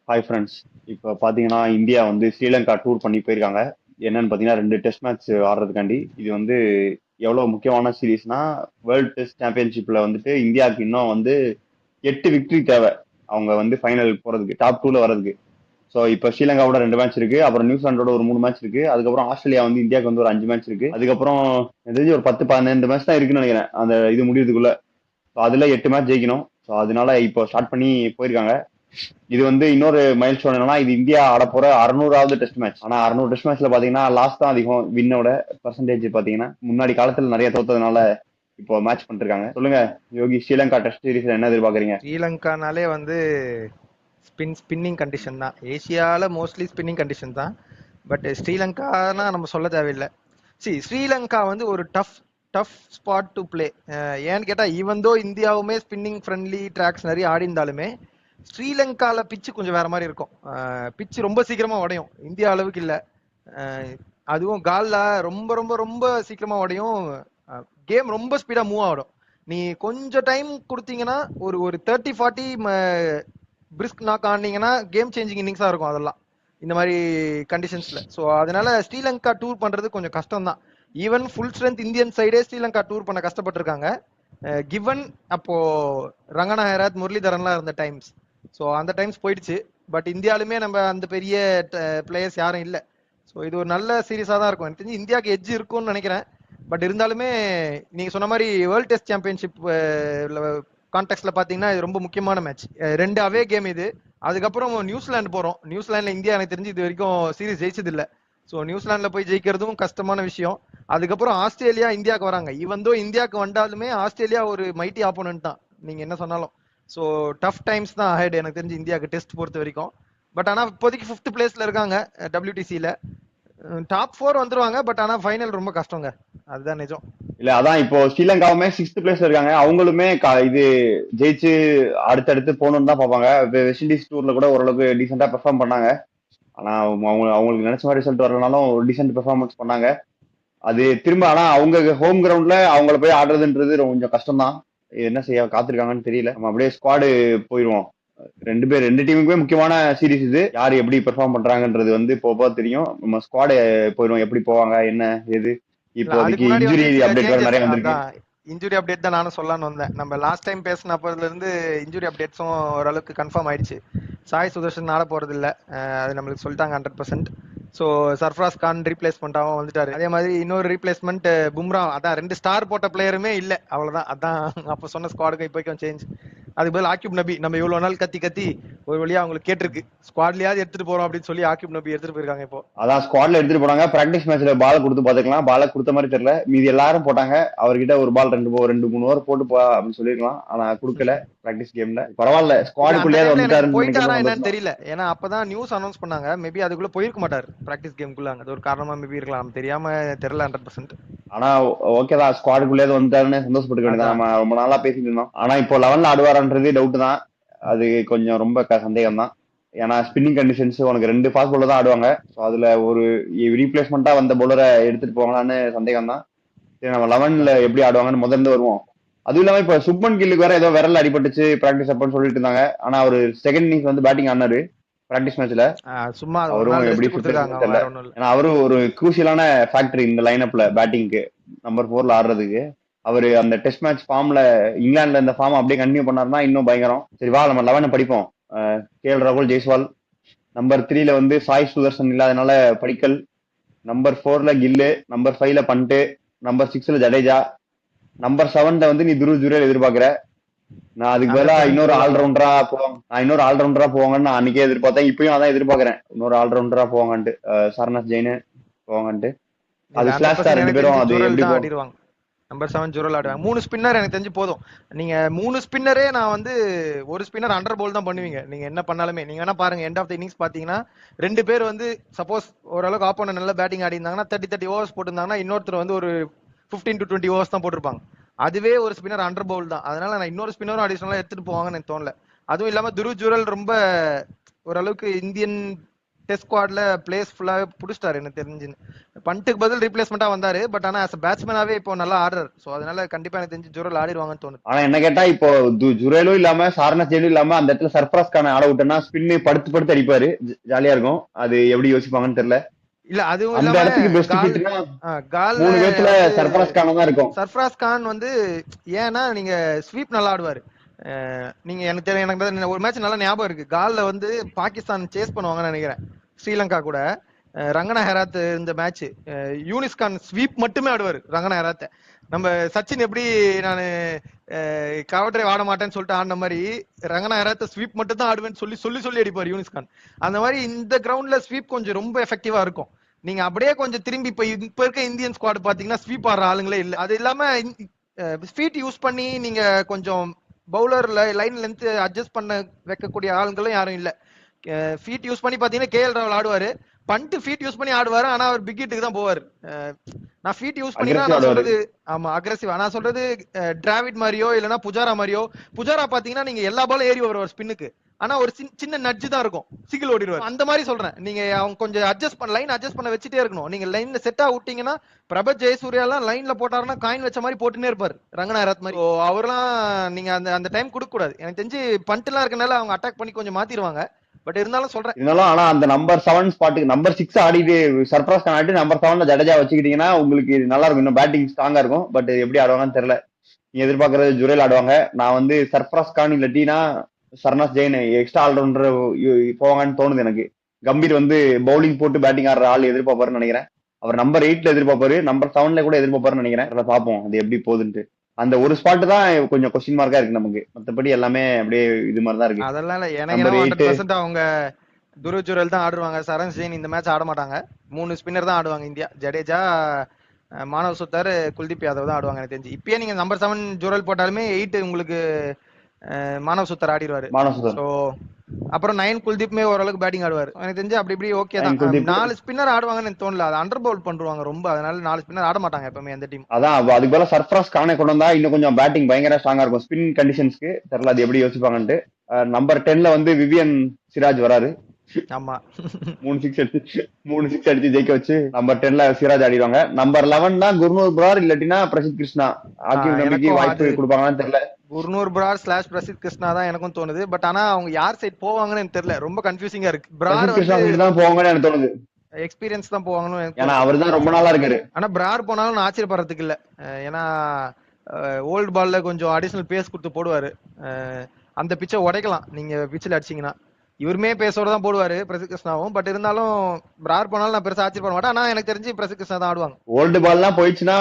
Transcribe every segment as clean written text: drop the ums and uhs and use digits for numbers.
Hi friends. இப்போ பார்த்தீங்கன்னா India வந்து ஸ்ரீலங்கா டூர் பண்ணி போயிருக்காங்க. என்னன்னு பார்த்தீங்கன்னா 2 டெஸ்ட் மேட்ச் ஆடுறதுக்காண்டி. இது வந்து எவ்வளோ முக்கியமான சீரீஸ்னா, வேர்ல்டு டெஸ்ட் சாம்பியன்ஷிப்ல வந்துட்டு இந்தியாவுக்கு இன்னும் வந்து 8 விக்டரி தேவை. அவங்க வந்து ஃபைனல் போறதுக்கு, டாப் 2ல வர்றதுக்கு. ஸோ இப்போ ஸ்ரீலங்காவோட 2 மேட்ச் இருக்கு, அப்புறம் நியூசிலாண்டோட ஒரு 3 மேட்ச் இருக்கு, அதுக்கப்புறம் ஆஸ்திரேலியா வந்து இந்தியாவுக்கு வந்து ஒரு 5 மேட்ச் இருக்கு, அதுக்கப்புறம் எனக்கு தெரிஞ்சு ஒரு 10 12 மேட்ச் தான் இருக்குன்னு நினைக்கிறேன் அந்த இது முடியறதுக்குள்ள. ஸோ அதுல 8 மேட்ச் ஜெயிக்கணும். ஸோ அதனால இப்போ ஸ்டார்ட் பண்ணி போயிருக்காங்க. இது வந்து இன்னொரு மைல் ஸ்டோன் என்னன்னா, இது இந்தியா ஆட போற 600வது டெஸ்ட் மேட்ச். ஆனா 600 டெஸ்ட் மேட்ச்ல பாத்தீங்கன்னா லாஸ்ட் தான் அதிகம் வின்னோட பெர்சன்டேஜ் பாத்தீங்கன்னா. முன்னாடி காலத்துல நிறைய தோத்ததுனால இப்போ மேட்ச் பண்ணிருக்காங்க. சொல்லுங்க யோகி, ஸ்ரீலங்கா டெஸ்ட் சீரிஸ்ல என்ன எதிர்பார்க்கறீங்க? ஸ்ரீலங்கானாலே வந்து ஸ்பின்னிங் கண்டிஷன் தான். ஏசியாவில் மோஸ்ட்லி ஸ்பின்னிங் கண்டிஷன் தான். பட் ஸ்ரீலங்கானா நம்ம சொல்ல தேவையில்லை. ஸ்ரீலங்கா வந்து ஒரு டஃப் ஸ்பாட் டு பிளே. ஏன்னு கேட்டால் even though இந்தியாவுமே spinning friendly tracks நிறைய ஆடி இருந்தாலுமே ஸ்ரீலங்காவில் பிச்சு கொஞ்சம் வேற மாதிரி இருக்கும். பிச்சு ரொம்ப சீக்கிரமா உடையும், இந்தியா அளவுக்கு இல்லை. அதுவும் காலில் ரொம்ப ரொம்ப ரொம்ப சீக்கிரமா உடையும். கேம் ரொம்ப ஸ்பீடா மூவ் ஆடும். நீ கொஞ்சம் டைம் கொடுத்தீங்கன்னா ஒரு ஒரு 30-40 பிரிஸ்க் நாக் ஆனீங்கன்னா கேம் சேஞ்சிங் இன்னிங்ஸா இருக்கும் அதெல்லாம், இந்த மாதிரி கண்டிஷன்ஸ்ல. ஸோ அதனால ஸ்ரீலங்கா டூர் பண்றது கொஞ்சம் கஷ்டம் தான். ஈவன் ஃபுல் ஸ்ட்ரென்த் இந்தியன் சைடே ஸ்ரீலங்கா டூர் பண்ண கஷ்டப்பட்டிருக்காங்க. கிவன் அப்போ ரங்கனா ஹேராத், முரளிதரன்லாம் இருந்த டைம்ஸ். ஸோ அந்த டைம்ஸ் போயிடுச்சு. பட் இந்தியாலுமே நம்ம அந்த பெரிய பிளேயர்ஸ் யாரும் இல்லை. ஸோ இது ஒரு நல்ல சீரீஸாக தான் இருக்கும். எனக்கு தெரிஞ்சு இந்தியாவுக்கு எட்ஜ் இருக்கும்னு நினைக்கிறேன். பட் இருந்தாலுமே நீங்க சொன்ன மாதிரி வேர்ல்ட் டெஸ்ட் சாம்பியன்ஷிப் கான்டெக்ட்ல பாத்தீங்கன்னா இது ரொம்ப முக்கியமான மேட்ச். 2 அவே கேம் இது. அதுக்கப்புறம் நியூசிலாந்து போறோம். நியூசிலாந்துல இந்தியா எனக்கு தெரிஞ்சு இது வரைக்கும் சீரீஸ் ஜெயிச்சது இல்ல. ஸோ நியூசிலாந்துல போய் ஜெயிக்கிறதும் கஷ்டமான விஷயம். அதுக்கப்புறம் ஆஸ்திரேலியா இந்தியாவுக்கு வராங்க. ஈவன் தோ இந்தியாவுக்கு வந்தாலுமே ஆஸ்திரேலியா ஒரு மைட்டி ஆப்போனன்ட் தான், நீங்க என்ன சொன்னாலும். ஸோ டஃப் டைம்ஸ் தான் அஹெட் எனக்கு தெரிஞ்சு இந்தியாவுக்கு டெஸ்ட் பொறுத்த வரைக்கும். பட் ஆனா இப்போதைக்கு 5th பிளேஸ்ல இருக்காங்க WTCல. டாப் 4 வந்துருவாங்க. பட் ஆனா ஃபைனல் ரொம்ப கஷ்டங்க, அதுதான் நிஜம். இல்ல அதான் இப்போ ஸ்ரீலங்காவுமே 6th பிளேஸ்ல இருக்காங்க. அவங்களுமே இது ஜெயிச்சு அடுத்தடுத்து போகணும்னு தான் பார்ப்பாங்க. வெஸ்ட் இண்டீஸ் டூர்ல கூட ஓரளவுக்கு டீசெண்டா பெர்ஃபார்ம் பண்ணாங்க. ஆனா அவங்களுக்கு நினைச்ச மாதிரி ரிசல்ட் வரலனாலும் ஒரு டீசென்ட் பெர்ஃபார்மன்ஸ் பண்ணாங்க. அது திரும்ப ஆனா அவங்க ஹோம் கிரவுண்ட்ல அவங்கள போய் ஆடுறதுன்றது கொஞ்சம் கஷ்டம் தான். என்ன செய்ய காத்திருக்காங்கன்னு தெரியல. நம்ம அப்படியே ஸ்குவாடு போயிருவோம். 2 டீமுக்குமே முக்கியமான சீரிஸ் இது. யார் எப்படி பெர்ஃபார்ம் பண்றாங்கன்றது வந்து போக தெரியும். நம்ம ஸ்குவாடு போயிருவோம், எப்படி போவாங்க என்ன ஏது. இப்போ அதுக்கு அதுக்கு முன்னாடி இன்ஜுரி வந்து சில அப்டேட் வேற சேஞ்சஸ், நிறைய வந்திருக்கு. அதான் இன்ஜுரி அப்டேட் தான் நானும் சொல்லலாம்னு வந்தேன். நம்ம லாஸ்ட் டைம் பேசினப்பதுல இருந்து இன்ஜுரி அப்டேட்ஸும் ஓரளவுக்கு கன்ஃபார்ம் ஆயிடுச்சு. சாய் சுதர்ஷன் ஆட போறது இல்ல, அது நம்மளுக்கு சொல்லிட்டாங்க 100%. ஸோ சர்ஃப்ராஸ் கான் ரீப்ளேஸ்மெண்ட்டாகவும் வந்துட்டாரு. அதே மாதிரி இன்னொரு ரீப்ளேஸ்மெண்ட் பும்ரா. அதான் 2 ஸ்டார் போட்ட பிளேயருமே இல்லை, அவ்வளவுதான். அதான் அப்போ சொன்ன ஸ்குவாடுக்கு இப்போக்கும் சேஞ்ச். அதுக்கு பதில் ஆக்யூப் நபி. நம்ம இவ்வளவு நாள் கத்தி கத்தி ஒரு வழியா அவங்களுக்கு கேட்டிருக்கு, ஸ்குவாட்லயாவது எடுத்துட்டு போறோம் அப்படின்னு சொல்லி ஆக்யூப் நபி எடுத்துட்டு போயிருக்காங்க இப்போ. அதான் ஸ்குவாட்ல எடுத்துட்டு போனாங்க. பிராக்டிஸ் மேட்ச்ல பால் கொடுத்து பாத்துக்கலாம், பால கொடுத்த மாதிரி தெரியல. மீதி எல்லாரும் போட்டாங்க. அவர்கிட்ட ஒரு பால் 2 3 ஓவர் போட்டு போ அப்படின்னு சொல்லிருக்கலாம். ஆனா கொடுக்கல பிராக்டிஸ் கேம்ல. பரவாயில்ல, அந்த ஸ்குவாடுக்குள்ளேயே டைம்ல எனக்கு வந்துட்டாருன்னு போயிட்டாரா நினைக்கிறது என்னன்னு சந்தோஷம். தெரியல. ஏன்னா அப்பதான் நியூஸ் அனௌன்ஸ் பண்ணாங்க. மேபி அதுக்குள்ள போயிருக்க மாட்டாரு பிராக்டிஸ் கேம்குள்ள. அது ஒரு காரணமா மேபி இருக்கலாம், தெரியாம தெரியல 100%. ஆனா ஓகேதான், ஸ்குவாடுக்குள்ளே வந்துட்டாருன்னு சந்தோஷப்பட்டுக்க வேண்டியதான். அதான் நம்ம ரொம்ப நாளா பேசிட்டு இருந்தோம். ஆனா இப்போ 11ல ஆடுவாரான்றது டவுட் தான். அது கொஞ்சம் ரொம்ப சந்தேகம் தான். ஏன்னா ஸ்பின்னிங் கண்டிஷன்ஸ் உனக்கு 2 ஃபாஸ்ட் பவுலர் தான் ஆடுவாங்க. ஸோ அதுல ஒரு ரீப்ளேஸ்மெண்டா வந்த பவுலரை எடுத்துட்டு போகலான்னு சந்தேகம் தான். சரி, நம்ம 11ல அதான் எப்படி ஆடுவாங்கன்னு முதல்ல வருவோம். அதுவும் இல்லாம இப்ப சுப்மன் கில்லுக்கு வேற ஏதோ விரல் அடிபட்டுச்சு பிராக்டிஸ் அப்பன்னு சொல்லிட்டு இருந்தாங்க. ஆனா அவர் செகண்ட் இன்னிங்ஸ் வந்து பேட்டிங் ஆனாரு பிராக்டிஸ் மேட்ச்ல. சும்மா ஒரு அவரும் நாள் எப்படி ரெஸ்ட் ஃபிட்னஸ் கொடுத்துருக்காங்க, தெரியல. வேற ஒண்ணும் இல்ல. ஏன்னா அவரும் ஒரு குரூசியலான ஃபேக்டரி இந்த லைனப்ல பேட்டிங்க்கு, நம்பர் 4ல ஆடுறதுக்கு. அவரு அந்த டெஸ்ட் மேட்ச் ஃபார்ம்ல இங்கிலாந்துல இந்த ஃபார்ம் அப்படியே கண்டினியூ பண்ணாருன்னா இன்னும் பயங்கரம். சரி வா, நம்ம 11 படிப்போம். KL ராகுல், ஜெய்ஸ்வால். நம்பர் 3ல வந்து சாய் சுதர்சன் இல்லாதனால படிக்கல். நம்பர் 4ல கில்லு. நம்பர் 5ல பண்ட்டு. நம்பர் 6ல ஜடேஜா. நம்பர் 7ல வந்து நீ துருவ் ஜுரேல் எதிர்பார்க்கிற. நான் அதுக்கு பதிலா 100% இன்னொரு ஜுரல் தான். ஆல்ரவுண்டரா போவாங்க, நான் இன்னொரு ஆல்ரவுண்டரா போவாங்கன்னு நான் அன்னைக்கே எதிர்பார்த்தேன். இப்பயும் அதான் எதிர்பார்க்கறேன், இன்னொரு ஆல்ரவுண்டரா போவாங்கன்ட்டு. சரண் ஜெயின் போவாங்கன்ட்டு. இல்ல அது ஸ்லாஷ் 100% ஸ்டார் 2 எனக்கு பேரும் தெரிஞ்சு அது ஜுரல் எப்படி தான் போகும்? ஆடிடுவாங்க. நம்பர் 7 ஜுரல் ஆடுவாங்க. 3 ஸ்பின்னர் எனக்கு தெரிஞ்சு போதும். நீங்க 3 ஸ்பின்னரே நான் வந்து ஒரு ஸ்பின்னர் அண்டர் போல் தான் பண்ணுவீங்க நீங்க என்ன பண்ணாலுமே. நீங்க வேணா பாருங்க, எண்ட் ஆஃப் த இன்னிங்ஸ் பாத்தீங்கன்னா 2 பேர் வந்து சப்போஸ் ஓரளவுக்கு ஆப்போனன்ட் நல்ல பேட்டிங் ஆடி இருந்தாங்கன்னா 30 ஓவர்ஸ் போட்டிருந்தாங்கன்னா இன்னொருத்தர் வந்து ஒரு 15 to 20 ஓவர்ஸ் தான் போட்டிருப்பாங்க. அதுவே ஒரு ஸ்பின்னர் அண்டர் பவுல் தான். அதனால நான் இன்னொரு ஸ்பின்னரும் அடிஷனலா எடுத்துட்டு போவாங்கன்னு எனக்கு தோணல. அதுவும் இல்லாம துருவ் ஜுரல் ரொம்ப ஓரளவுக்கு இந்தியன் டெஸ்ட் ஸ்குவாட்ல பிளேஸ் ஃபுல்லாவே புடிச்சிட்டாரு எனக்கு தெரிஞ்சு. பண்ட்டுக்கு பதில் ரீப்ளேஸ்மெண்டா வந்தாரு, பட் ஆனா as a பேட்ஸ்மேனாவே இப்போ நல்லா ஆடுறாரு. சோ அதனால கண்டிப்பா எனக்கு தெரிஞ்சு ஜுரல் ஆடிடுவாங்கன்னு தோணுது. ஆனா என்ன கேட்டா இப்போ ஜுரேலும் இல்லாம சார்னஸ் ஜெயிலும் இல்லாம அந்த இடத்துல சர்ஃப்ராஸ் கான ஆட விட்டோம்னா ஸ்பின்னு படுத்து படுத்து அடிப்பாரு, ஜாலியா இருக்கும். அது எப்படி யோசிப்பாங்கன்னு தெரியல. இல்ல அதுவும் அந்த இல்லாம இடத்துக்கு பெஸ்ட் கால் ஃபிட்னா கால்ல 3 பேத்துல வந்து சர்ஃப்ராஸ் கான தான் இருக்கும். சர்ஃப்ராஸ் கான் வந்து ஏன்னா நீங்க ஸ்வீப் நல்லா ஆடுவாரு. நீங்க எனக்கு தெரியும், எனக்கு ஒரு மேட்ச் நல்லா ஞாபகம் இருக்கு. கால்ல வந்து பாகிஸ்தான் சேஸ் பண்ணுவாங்கன்னு நினைக்கிறேன் ஸ்ரீலங்கா கூட. ரங்கனா ஹெராத் இந்த மேட்ச் யூனிஸ் கான் ஸ்வீப் மட்டுமே ஆடுவாரு ரங்கனா ஹெராத். நம்ம சச்சின் எப்படி நான் கவர்டரை ஆட மாட்டேன்னு சொல்லிட்டு ஆடின மாதிரி ரங்கனா ஹெராத் ஸ்வீப் மட்டும் தான் ஆடுவேன்னு சொல்லி சொல்லி சொல்லி அடிப்பார் யூனிஸ் கான். அந்த மாதிரி இந்த கிரவுண்ட்ல ஸ்வீப் கொஞ்சம் ரொம்ப எஃபெக்டிவா இருக்கும். நீங்க அப்படியே கொஞ்சம் திரும்பி இப்ப இருக்க இந்தியன் ஸ்குவாட் பாத்தீங்கன்னா ஸ்வீப் ஆடுற ஆளுங்களே இல்ல. அது இல்லாம ஸ்பீட் யூஸ் பண்ணி நீங்க கொஞ்சம் பவுலர்ல லைன் லென்த் அட்ஜஸ்ட் பண்ண வைக்கக்கூடிய ஆளுங்களும் யாரும் இல்ல. ஃபீட் யூஸ் பண்ணி பாத்தீங்கன்னா கேஎல் ராகுல் ஆடுவாரு, பண்ட் ஃபீட் யூஸ் பண்ணி ஆடுவாரு, ஆனா அவர் பிக் ஹிட்டுக்கு தான் போவாரு. நான் ஃபீட் யூஸ் பண்ணினா நான் சொல்றது ஆமா அக்ரெசிவா நான் சொல்றது டிராவிட் மாதிரியோ இல்லனா புஜாரா மாதிரியோ. புஜாரா பாத்தீங்கன்னா நீங்க எல்லா பாலும் ஏறி வருவார் ஸ்பின்னுக்கு, ஆனா ஒரு சின்ன நட்ஜ் தான் இருக்கும், சிங்கிள் ஓடிடுவார். அந்த மாதிரி சொல்றேன். நீங்க அவங்க கொஞ்சம் அட்ஜஸ்ட் பண்ண லைன் அட்ஜஸ்ட் பண்ண வச்சுட்டே இருக்கணும். நீங்க லைன்ல செட்டா விட்டீங்கன்னா பிரபத் ஜெயசூர்யா எல்லாம் லைன்ல போட்டாருன்னா காயின் வச்ச மாதிரி போட்டுனே இருப்பாரு ரங்கனா ஹெராத் மாதிரி. அவர்லாம் நீங்க அந்த அந்த டைம் கொடுக்க கூடாது. எனக்கு தெரிஞ்சு பண்ட் எல்லாம் இருக்கனால அவங்க அட்டாக் பண்ணி கொஞ்சம் மாத்திடுவாங்க. பட் இருந்தாலும் சொல்றேன், இருந்தாலும் ஆனா அந்த நம்பர் 7 ஸ்பாட்டுக்கு நம்பர் 6 ஆடிட்டு சர்ப்ரைஸ் ஆடிட்டு நம்பர் 7ல ஜடேஜா வச்சுக்கிட்டீங்கன்னா உங்களுக்கு நல்லா இருக்கும், இன்னும் பேட்டிங் ஸ்ட்ராங்கா இருக்கும். பட் எப்படி ஆடுவாங்கன்னு தெரியல. நீ எதிர்பார்க்கறது ஜுரேல் ஆடுவாங்க. நான் வந்து சர்ப்ராஸ் கான் இல்லாட்டினா சர்னாஸ் ஜெயின் எக்ஸ்ட்ரா ஆல்ரவுண்டர் போவாங்கன்னு தோணுது எனக்கு. கம்பீர் வந்து பவுலிங் போட்டு பேட்டிங் ஆடுற ஆள் எதிர்பார்ப்பாருன்னு நினைக்கிறேன். அவர் நம்பர் 8ல எதிர்பார்ப்பாரு, நம்பர் 7ல கூட எதிர்பார்ப்பாருன்னு நினைக்கிறேன். அதை பார்ப்போம் அது எப்படி போகுதுன்ட்டு. அந்த ஒரு ஸ்பாட் தான் கொஞ்சம் கொஸ்டின் மார்க்கா இருக்கு நமக்கு. மத்தபடி எல்லாமே அப்படியே இது மாதிரி தான் இருக்கு. அதெல்லாம் இல்ல. எனக்கு நம்பர் என்ன 8 100% அவங்க துருவ் ஜுரல் தான் ஆடுவாங்க. சரண் ஜெயின் இந்த மேட்ச் ஆட மாட்டாங்க. 3 ஸ்பின்னர் தான் ஆடுவாங்க இந்தியா. ஜடேஜா, மானவ் சுத்தார், குல்தீப் யாதவ் தான் ஆடுவாங்க எனக்கு தெரிஞ்சு. இப்பயே நீங்க நம்பர் 7 ஜுரல் போட்டாலுமே 8 உங்களுக்கு மானவ் சுத்தார் ஆடிடுவாரு. மானசுதர் சோ அப்புறம் 9 குல்தீப்மே ஓரளவுக்கு பேட்டிங் ஆடுவாரு. எனக்கு தெரிஞ்சு அப்படி இப்படி ஓகே தான். குல்தீப் 4 ஸ்பின்னர் ஆடுவாங்கன்னு எனக்கு தோணல. அது அண்டர் பவுல் பண்றாங்க ரொம்ப, அதனால 4 ஸ்பின்னர் ஆட மாட்டாங்க எப்பவுமே எந்த டீம். அதான் அதுக்கு போல சர்ப்ராஸ் கானை கொண்டு வந்தா இன்னும் கொஞ்சம் பேட்டிங் பயங்கர ஸ்ட்ராங்கா இருக்கும். ஸ்பின் கண்டிஷன்ஸ்க்கு தெரியல அது எப்படி யோசிப்பாங்கன்ட்டு. நம்பர் 10ல வந்து விவியன் சிராஜ் வராரு. ஆமா 3 சிக்ஸ் அடிச்சு ஜெயிக்க வச்சு நம்பர் 10ல சிராஜ் ஆடிடுவாங்க. நம்பர் 11 தான் குர்னூர் புரார் இல்லாட்டினா பிரசித் கிருஷ்ணா. ஆக்கிவ் நம்பிக்கை வாய்ப்பு கொடுப்பாங்கன்னு தெரியல. குர்னூர் பிரார் ஸ்லாஷ் பிரசித் கிருஷ்ணா தான் எனக்கும் தோணுது. பட் ஆனா அவங்க யார் சைட் போவாங்கன்னு எனக்கு தெரியல. ரொம்ப கன்ஃபியூசிங்கா இருக்கு. பிரார் தான் போவாங்கன்னு எனக்கு தோணுது. எக்ஸ்பீரியன்ஸ் தான் போவாங்கன்னு, ஏன்னா அவர் தான் ரொம்ப நாளா இருக்காரு. ஆனா பிரார் போனாலும் நான் ஆச்சரியப்படுறதுக்கு இல்ல. ஏன்னா ஓல்டு பால்ல கொஞ்சம் அடிஷனல் பேஸ் கொடுத்து போடுவாரு. அந்த பிச்சை உடைக்கலாம் நீங்க பிச்சில் அடிச்சீங்கன்னா. இவருமே பேசோட தான் போடுவாரு பிரசித் கிருஷ்ணாவும். பட் இருந்தாலும் பிரார் போனாலும் நான் பெருசா ஆச்சரியப்பட மாட்டேன். ஆனா எனக்கு தெரிஞ்சு பிரசித் கிருஷ்ணா தான் ஆடுவாங்க. ஓல்டு பால் எல்லாம் போயிடுச்சுன்னா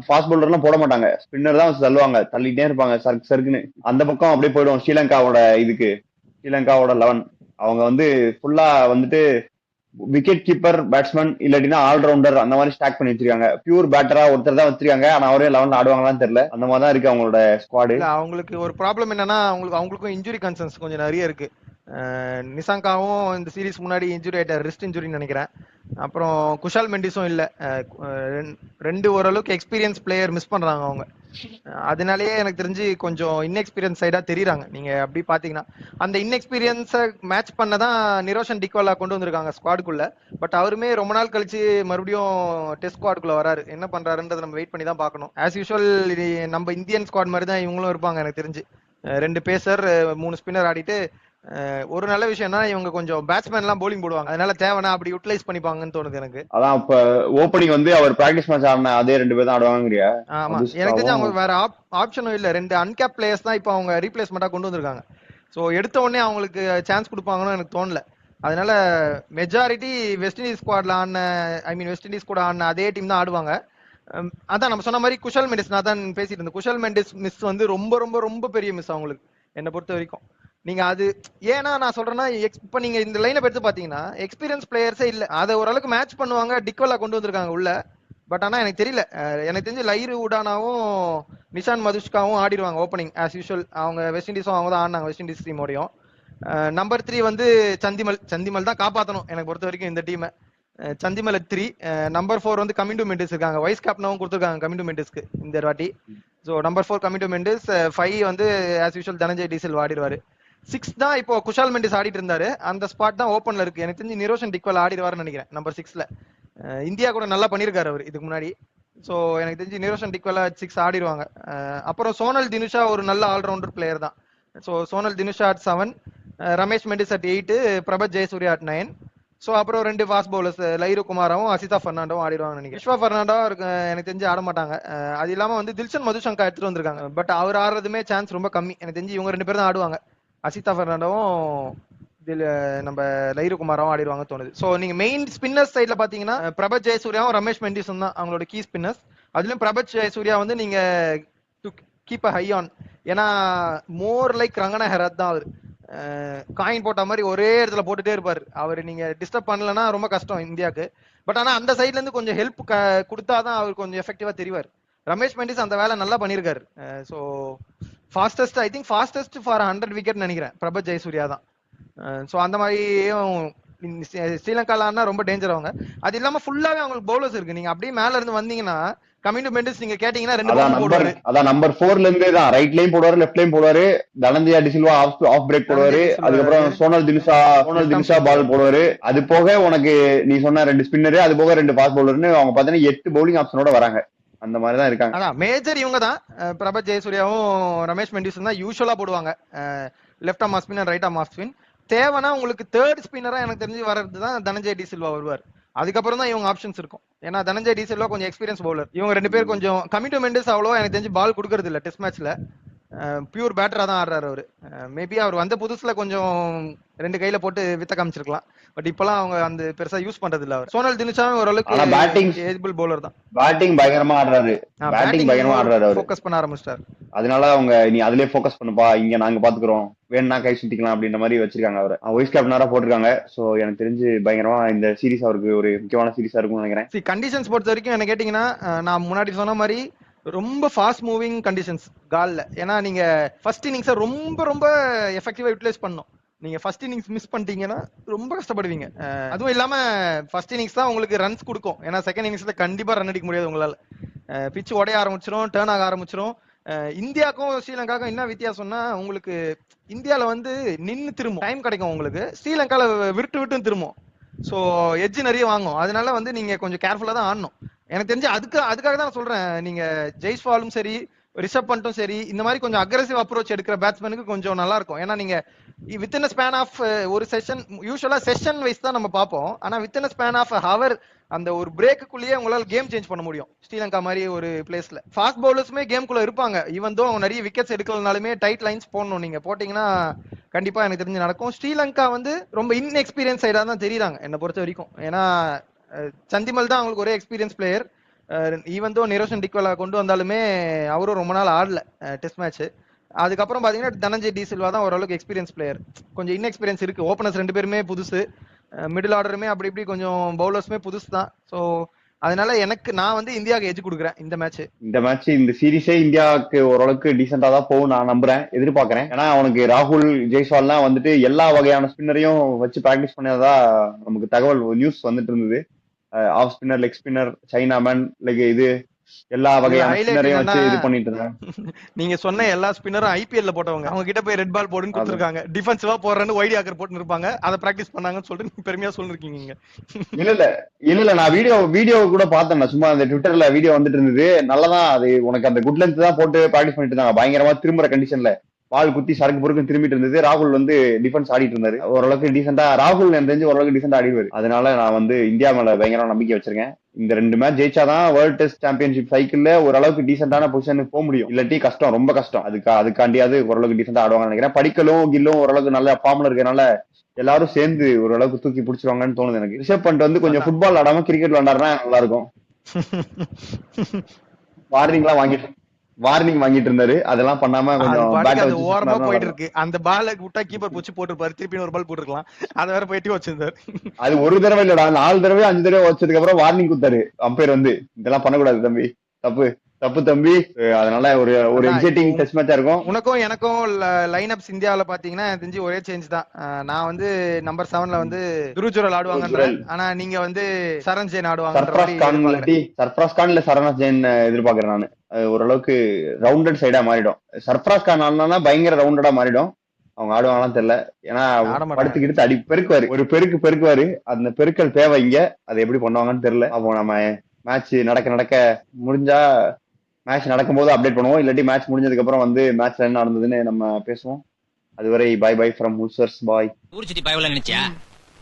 ஃபாஸ்ட் பவுலர் எல்லாம் போட மாட்டாங்க, ஸ்பின்னர் தான் தள்ளுவாங்க, தள்ளிட்டே இருப்பாங்க சர்க்குன்னு. அந்த பக்கம் அப்படியே போயிடும் ஸ்ரீலங்காவோட இதுக்கு. ஸ்ரீலங்காவோட 11 அவங்க வந்து ஃபுல்லா வந்துட்டு விக்கெட் கீப்பர், பேட்ஸ்மேன் இல்லாட்டினா ஆல்ரவுண்டர் அந்த மாதிரி ஸ்டாக் பண்ணி வச்சிருக்காங்க. பியூர் பேட்டரா ஒருத்தர் தான் வச்சிருக்காங்க. ஆனா அவரே 11 ஆடுவாங்களான்னு தெரியல. அந்த மாதிரி தான் இருக்கு அவங்களோட ஸ்குவாடு. அவங்களுக்கு ஒரு ப்ராப்ளம் என்னன்னா அவங்களுக்கும் இன்ஜுரி கன்சர்ன்ஸ் கொஞ்சம் நிறைய இருக்கு. நிசாங்காவும் இந்த சீரீஸ் முன்னாடி இன்ஜுரி ஆயிட்டார், ரிஸ்ட் இன்ஜுரின்னு நினைக்கிறேன். அப்புறம் குஷால் மெண்டிஸும் இல்ல. ரெண்டு ஓரளவுக்கு எக்ஸ்பீரியன்ஸ் பிளேயர் மிஸ் பண்றாங்க அவங்க. அதனாலேயே எனக்கு தெரிஞ்சு கொஞ்சம் இன்எக்ஸ்பீரியன்ஸ் சைடா தெரியுறாங்க. நீங்க அப்படி பாத்தீங்கன்னா அந்த இன்எக்ஸ்பீரியன்ஸ மேட்ச் பண்ணதான் நிரோஷன் டிக்வாலா கொண்டு வந்திருக்காங்க ஸ்குவாடுக்குள்ள. பட் அவருமே ரொம்ப நாள் கழிச்சு மறுபடியும் டெஸ்ட் ஸ்குவாடுக்குள்ள வராரு. என்ன பண்றாருன்றதை நம்ம வெயிட் பண்ணி தான் பார்க்கணும். ஆஸ் யூஷுவல் நம்ம இந்தியன் ஸ்குவாட் மாதிரி தான் இவங்களும் இருப்பாங்க எனக்கு தெரிஞ்சு. 2 பேசர் 3 ஸ்பின்னர் ஆடிட்டு ஒரு நல்ல விஷயம்னா இவங்க கொஞ்சம் பேட்ஸ்மேன் எல்லாம் போலிங் போடுவாங்க. அதனால தேவைன்னா அப்படி யூட்டிலைஸ் பண்ணிப்பாங்கன்னு தோணுது எனக்கு. அதான் இப்ப ஓப்பனிங் வந்து அவர் பிராக்டிஸ் மேட்ச் ஆடின அதே 2 பேர் தான் ஆடுவாங்கறியா? ஆமா, எனக்கு தெரிஞ்சு அவங்க வேற ஆப்ஷனும் இல்ல. 2 அன்கேப் பிளேயர்ஸ் தான் இப்ப அவங்க ரீப்ளேஸ்மெண்டா கொண்டு வந்திருக்காங்க. சோ எடுத்த உடனே அவங்களுக்கு சான்ஸ் கொடுப்பாங்கன்னு எனக்கு தோணல. அதனால மெஜாரிட்டி வெஸ்ட் இண்டீஸ் ஸ்குவாட்ல ஆன வெஸ்ட் இண்டீஸ் கூட ஆன அதே டீம் தான் ஆடுவாங்க. அதான் நம்ம சொன்ன மாதிரி குஷல் மெண்டிஸ், நான் தான் பேசிட்டு இருந்தேன். குஷல் மெண்டிஸ் மிஸ் வந்து ரொம்ப ரொம்ப ரொம்ப பெரிய மிஸ் அவங்களுக்கு என்னை பொறுத்த வரைக்கும். நீங்க அது ஏன்னா நான் சொல்றேன்னா இப்ப நீங்க இந்த லைனை எடுத்து பாத்தீங்கன்னா எக்ஸ்பீரியன்ஸ் பிளேயர்ஸே இல்ல. அதை ஓரளவுக்கு மேட்ச் பண்ணுவாங்க. டிக்வலா கொண்டு வந்திருக்காங்க உள்ள. பட் ஆனா எனக்கு தெரியல. எனக்கு தெரிஞ்சு லைரு உடானாவும் நிஷான் மதுஷ்காவும் ஆடிடுவாங்க ஓப்பனிங் ஆஸ் யூஷுவல். அவங்க வெஸ்ட் இண்டீஸும் அவங்க தான் ஆடினாங்க வெஸ்ட் இண்டீஸ் டீமோடையும். நம்பர் 3 வந்து சந்திமல் தான் காப்பாற்றணும் எனக்கு பொறுத்த வரைக்கும் இந்த டீமை. சந்திமல் 3. நம்பர் 4 வந்து கமிண்டு மெண்டிஸ் இருக்காங்க. வைஸ் கேப்டனாவும் கொடுத்துருக்காங்க கமிண்டு மெண்டிஸ்க்கு இந்த வாட்டி. So number 4 Kamindu Mendis. 5 வந்து ஆஸ் யூஷுவல் தனஞ்சய் டிசில்வா ஆடிடுவாரு. 6 தான் இப்போ குஷால் மெண்டிஸ் ஆடிட்டு இருந்தாரு, அந்த ஸ்பாட் தான் ஓப்பன்ல இருக்கு. எனக்கு தெரிஞ்சு நிரோஷன் டிக்வல் ஆடிடுவாருன்னு நினைக்கிறேன் நம்பர் 6ல. இந்தியா கூட நல்லா பண்ணியிருக்காரு அவர் இதுக்கு முன்னாடி. ஸோ எனக்கு தெரிஞ்சு நிரோஷன் டிக்வலா 6 ஆடிடுவாங்க. அப்புறம் சோனல் தினுஷா ஒரு நல்ல ஆல்ரவுண்டர் பிளேயர் தான். So Sonal Dinusha at 7, Ramesh Mendis at 8, Prabath Jayasuriya at 9. So அப்புறம் 2 ஃபாஸ்ட் பவுலர்ஸ் லைரு குமாராவும் அசிதா பெர்னாண்டோவும் ஆடிடுவாங்க நினைக்கிறேன். விஸ்வா பெர்னாண்டோ எனக்கு தெரிஞ்சு ஆட மாட்டாங்க. அது இல்லாம வந்து தில்ஷன் மதுசங்கா எடுத்துட்டு வந்திருக்காங்க, பட் அவர் ஆடுறதுமே சான்ஸ் ரொம்ப கம்மி. எனக்கு தெரிஞ்சு இவங்க 2 பேர் தான் ஆடுவாங்க, அசிதா பெர்னாண்டோவும் நம்ம லைரு குமாராவும் ஆடிடுவாங்க தோணுது. ஸோ நீங்க மெயின் ஸ்பின்னர்ஸ் சைட்ல பாத்தீங்கன்னா பிரபத் ஜெயசூர்யாவும் ரமேஷ் மெண்டிஸும் தான் அவங்களோட கீ ஸ்பின்னர்ஸ். அதுலயும் பிரபத் ஜெயசூர்யா வந்து நீங்க கீப் அ ஹை ஆன், ஏன்னா மோர் லைக் ரங்கனா ஹெராத் தான் அவர். காயின் போட்ட மாதிரி ஒரே இடத்துல போட்டுட்டே இருப்பாரு. அவர் நீங்க டிஸ்டர்ப் பண்ணலன்னா ரொம்ப கஷ்டம் இந்தியாவுக்கு. பட் ஆனா அந்த சைட்ல இருந்து கொஞ்சம் ஹெல்ப் கொடுத்தாதான் அவர் கொஞ்சம் எஃபெக்டிவா தெரிவார். ரமேஷ் மெண்டிஸ் அந்த வேலை நல்லா பண்ணியிருக்காரு. So fastest, I think fastest for 100 wicket நினைக்கிறேன் பிரபத் ஜெயசூர்யா தான். ஸோ அந்த மாதிரியும் ஸ்ரீலங்கால ரொம்ப டேஞ்சர் அவங்க. அது இல்லாம ஃபுல்லாவே அவங்களுக்கு பவுலர்ஸ் இருக்கு. நீங்க அப்படியே மேல இருந்து வந்தீங்கன்னா கமிங் டு மெண்டிஸ் நீங்க கேட்டீங்கன்னா 2 பவுலர் போடுவாரு. அதான் நம்பர் 4ல இருந்தே தான் ரைட் லைன் போடுவாரு, லெஃப்ட் லைன் போடுவாரு. தனஞ்சயா டிசில்வா ஆஃப் பிரேக் போடுவாரு. அதுக்கப்புறம் சோனல் தினுஷா பால் போடுவாரு. அது போக உனக்கு நீ சொன்ன 2 ஸ்பின்னரு, அது போக 2 ஃபாஸ்ட் பவுலர்னு அவங்க பாத்தீங்கன்னா 8 பவுலிங் ஆப்ஷனோட வராங்க. அந்த மாதிரி தான் இருக்காங்க. அதான் மேஜர் இவங்க தான். பிரபத் ஜெயசூர்யாவும் ரமேஷ் மெண்டிஸும் தான் யூசுவலா போடுவாங்க, left arm off spin and right arm off spin. தேவைன்னா உங்களுக்கு தேர்ட் ஸ்பின்னரா எனக்கு தெரிஞ்சு வர்றது தான் தனஞ்சய் டி சில்வா வருவார். அதுக்கப்புறம் தான் இவங்க ஆப்ஷன்ஸ் இருக்கும். ஏன்னா தனஞ்சய் டி சில்வா கொஞ்சம் எக்ஸ்பீரியன்ஸ் பவுலர். இவங்க 2 பேர் கொஞ்சம் கமிங் டு மெண்டிஸ் அவ்வளோ எனக்கு தெரிஞ்சு பால் கொடுக்கறது இல்ல டெஸ்ட் மேட்ச்ல. பியூர் பேட்டரா தான் ஆடுறாரு அவரு. மேபி அவர் வந்த புதுசுல கொஞ்சம் 2 கையில போட்டு வித்த காமிச்சிருக்கலாம். பட் இப்பெல்லாம் அவங்க அந்த பெருசா யூஸ் பண்றது இல்ல அவர். சோனல் தினுஷாவும் ஓரளவுக்கு பேட்டிங் ஏஜபிள் பவுலர் தான். பேட்டிங் பயங்கரமா ஆடுறாரு. அவர் ஃபோக்கஸ் பண்ண ஆரம்பிச்சிட்டாரு. அதனால அவங்க நீ அதுலயே ஃபோக்கஸ் பண்ணுப்பா, இங்க நாங்க பாத்துக்கிறோம், வேணும்னா கை சுத்திக்கலாம் அப்படின்ற மாதிரி வச்சிருக்காங்க. அவரை வைஸ் கேப்டனரா போட்டிருக்காங்க. சோ எனக்கு தெரிஞ்சு பயங்கரமா இந்த சீரிஸ் அவருக்கு ஒரு முக்கியமான சீரிஸா இருக்கும்னு நினைக்கிறேன். கண்டிஷன்ஸ் பொறுத்த வரைக்கும் என்ன கேட்டீங்கன்னா, நான் முன்னாடி சொன்ன மாதிரி ரொம்ப ஃபாஸ்ட் மூவிங் கண்டிஷன்ஸ் கால்ல. ஏன்னா நீங்க ஃபர்ஸ்ட் இன்னிங்ஸை ரொம்ப ரொம்ப எஃபெக்டிவா யூட்டிலைஸ் பண்ணணும். நீங்க ஃபர்ஸ்ட் இன்னிங்ஸ் மிஸ் பண்ணிட்டீங்கன்னா ரொம்ப கஷ்டப்படுவீங்க. அதுவும் இல்லாம ஃபர்ஸ்ட் இன்னிங்ஸ் தான் உங்களுக்கு ரன்ஸ் கொடுக்கும். ஏன்னா செகண்ட் இன்னிங்ஸ்ல கண்டிப்பா ரன் அடிக்க முடியாது உங்களால. பிச் உடைய ஆரம்பிச்சிரும், டேர்ன் ஆக ஆரம்பிச்சிரும். இந்தியாவுக்கும் ஸ்ரீலங்காவுக்கும் என்ன வித்தியாசம்னா, உங்களுக்கு இந்தியால வந்து நின்னு திரும்பும் டைம் கிடைக்கும், உங்களுக்கு ஸ்ரீலங்கால விட்டு திரும்பும். ஸோ எட்ஜ் நிறைய வாங்கும். அதனால வந்து நீங்க கொஞ்சம் கேர்ஃபுல்லா தான் ஆடணும். எனக்கு தெரிஞ்சு அதுக்காக தான் நான் சொல்றேன், நீங்க ஜெய்ஸ்வாலும் சரி ரிஷப் பண்ட்டும் சரி இந்த மாதிரி கொஞ்சம் அக்ரெசிவ் அப்ரோச் எடுக்கிற பேட்ஸ்மேனுக்கு கொஞ்சம் நல்லா இருக்கும். ஏன்னா நீங்க வித்தின் ஸ்பேன் ஆஃப் ஒரு செஷன், யூஸ்வலா செஷன் வைஸ் தான் நம்ம பார்ப்போம். ஆனா வித்தின் ஸ்பேன் ஆஃப் ஹவர் அந்த ஒரு பிரேக்குள்ளேயே உங்களால கேம் சேஞ்ச் பண்ண முடியும். ஸ்ரீலங்கா மாதிரி ஒரு பிளேஸ்ல ஃபாஸ்ட் பவுலர்ஸுமே கேம்குள்ள இருப்பாங்க. ஈவன் தோ அவங்க நிறைய விக்கெட்ஸ் எடுக்கலனாலுமே டைட் லைன்ஸ் போடணும். நீங்க போட்டீங்கன்னா கண்டிப்பா எனக்கு தெரிஞ்சு நடக்கும். ஸ்ரீலங்கா வந்து ரொம்ப இன்எக்ஸ்பீரியன்ஸ் சைடா தான் தெரியுறாங்க என்ன பொறுத்த வரைக்கும். ஏன்னா சந்திமல் தான் அவங்களுக்கு ஒரே experience player. Even though Niroshan டிக்வலா கொண்டு வந்தாலுமே அவரும் ரொம்ப நாள் ஆடல டெஸ்ட் மேட்ச். அதுக்கப்புறம் பாத்தீங்கன்னா தனஞ்சய் டி சில்வா தான் ஓரளவுக்கு எக்ஸ்பீரியன்ஸ் பிளேயர். கொஞ்சம் இன்எக்ஸ்பீரியன்ஸ் இருக்கு. ஓப்பனர்ஸ் 2 பேருமே புதுசு, மிடில் ஆர்டருமே அப்படி இப்படி கொஞ்சம் பவுலர்ஸுமே புதுசு தான். ஸோ அதனால நான் வந்து இந்தியாவுக்கு எஜ் கொடுக்குறேன் இந்த மேட்ச். இந்த சீரிஸே இந்தியாவுக்கு ஓரளவுக்கு டீசெண்டா தான் போகும் நான் நம்புறேன், எதிர்பார்க்கறேன். ஏன்னா அவனுக்கு ராகுல் ஜெய்ஸ்வால்லாம் வந்துட்டு எல்லா வகையான ஸ்பின்னரையும் வச்சு பிராக்டிஸ் பண்ணதா நமக்கு தகவல் நியூஸ் வந்துட்டு இருந்தது. Off spinner, leg spinner, chinaman, like இது எல்லா வகையான ஸ்பின்னரையும் வச்சு இது பண்ணிட்டு இருந்தாங்க. நீங்க சொன்ன எல்லா ஸ்பின்னரும் ஐபிஎல்ல போட்டவங்க. அவங்க கிட்ட போய் ரெட் பால் போடுன்னு கொடுத்துருக்காங்க. டிஃபென்சிவா போடுறேன்னு ஒயிட் ஆக்கர் போட்டு இருப்பாங்க. அதை பிராக்டிஸ் பண்ணாங்கன்னு சொல்லிட்டு பெருமையா சொல்லிருக்கீங்க. இல்ல நான் வீடியோ கூட பார்த்தேன். சும்மா அந்த ட்விட்டர்ல வீடியோ வந்துட்டு இருந்தது. நல்லதான் அது. உனக்கு அந்த குட் லென்த் தான் போட்டு பிராக்டிஸ் பண்ணிட்டு இருந்தாங்க. பயங்கரமா திரும்புற கண்டிஷன்ல பால் குத்தி சரக்கு பொறுக்கு திரும்பிட்டு இருந்தது. ராகுல் வந்து டிஃபென்ஸ் ஆடிட்டு இருந்தாரு. ஓரளவுக்கு டீசெண்டா ராகுல் எனக்கு தெரிஞ்சு ஓரளவுக்கு டீசெண்டா ஆடிடுவாரு. அதனால நான் வந்து இந்தியா மேல பயங்கர நம்பிக்கை வச்சிருக்கேன். இந்த 2 மேட்ச் ஜெயிச்சாதான் வேர்ல்ட் டெஸ்ட் சாம்பியன்ஷிப் சைக்கிள்ல ஓரளவுக்கு டீசென்டான பொசிஷனுக்கு போக முடியும். இல்லாட்டி கஷ்டம், ரொம்ப கஷ்டம். அதுக்காண்டியாவது ஓரளவுக்கு டீசெண்டா ஆடுவாங்கன்னு நினைக்கிறேன். படிக்கலும் கில்லும் ஓரளவுக்கு நல்ல ஃபார்ம்ல இருக்கனால எல்லாரும் சேர்ந்து ஓரளவுக்கு தூக்கி பிடிச்சிருவாங்கன்னு தோணுது எனக்கு. ரிஷப் பண்ட் வந்து கொஞ்சம் ஃபுட்பால் ஆடாம கிரிக்கெட் விளையாடுறா நல்லா இருக்கும். வார்னிங் வாங்கிட்டு இருந்தாரு. அதெல்லாம் பண்ணாம கொஞ்சம் ஓரமா போயிட்டு இருக்கு. அந்த பால விட்டா கீப்பர் பூச்சி போட்டுருப்பாரு. திருப்பி ஒரு பால் போட்டுருக்கலாம். அதை வேற போயிட்டு வச்சிருந்தாரு. அது ஒரு தடவை இல்லடா, 4 தடவை 5 தடவை வச்சதுக்கு அப்புறம் வார்னிங் கொடுத்தாரு அம்பையர் வந்து, இதெல்லாம் பண்ணக்கூடாது தம்பி, தப்பு தம்பி. அதனால ஒரு எக்ஸைட்டிங் டெஸ்ட் மேட்சா இருக்கும். உனக்கும் எனக்கும் லைன் அப்ஸ் இந்தியாவில பாத்தீங்கன்னா தெரிஞ்சு ஒரே சேஞ்ச் தான். நான் வந்து நம்பர் 7ல வந்து துருஜுரல் ஆடுவாங்க. ஆனா நீங்க வந்து சரண் ஜெயின் ஆடுவாங்க. சர்ஃப்ராஸ் கான் இல்ல சரண் ஜெயின் எதிர்பார்க்கறேன் நானு. ஓரளவுக்கு ரவுண்டட் சைடா மாறிடும். சர்ஃப்ராஸ் கான் ஆனா பயங்கர ரவுண்டடா மாறிடும். அவங்க ஆடுவாங்களான்னு தெரியல. ஏன்னா ஆட மாட்டாங்க. படுத்துக்கிட்டு அடி பெருக்குவாரு, ஒரு பெருக்குவாரு. அந்த பெருக்கல் தேவை இங்க. அதை எப்படி பண்ணுவாங்கன்னு தெரியல. அப்போ நம்ம மேட்ச் நடக்க முடிஞ்சா மேட்ச் நடக்கும்போது அப்டேட் பண்ணுவோம். இல்லாட்டி மேட்ச் முடிஞ்சதுக்கு அப்புறம் வந்து மேட்ச்ல என்ன நடந்ததுன்னு நம்ம பேசுவோம். அதுவரை பை பை ஃப்ரம் ஹூசர்ஸ் பாய். ஊர் சுத்தி பயவல நினைச்சா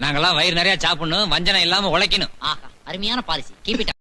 நாங்கெல்லாம் வயிறு நிறைய சாப்பிடணும், வஞ்சனம் இல்லாம உழைக்கணும். ஆஹா, அருமையான பாலிசி. Keep it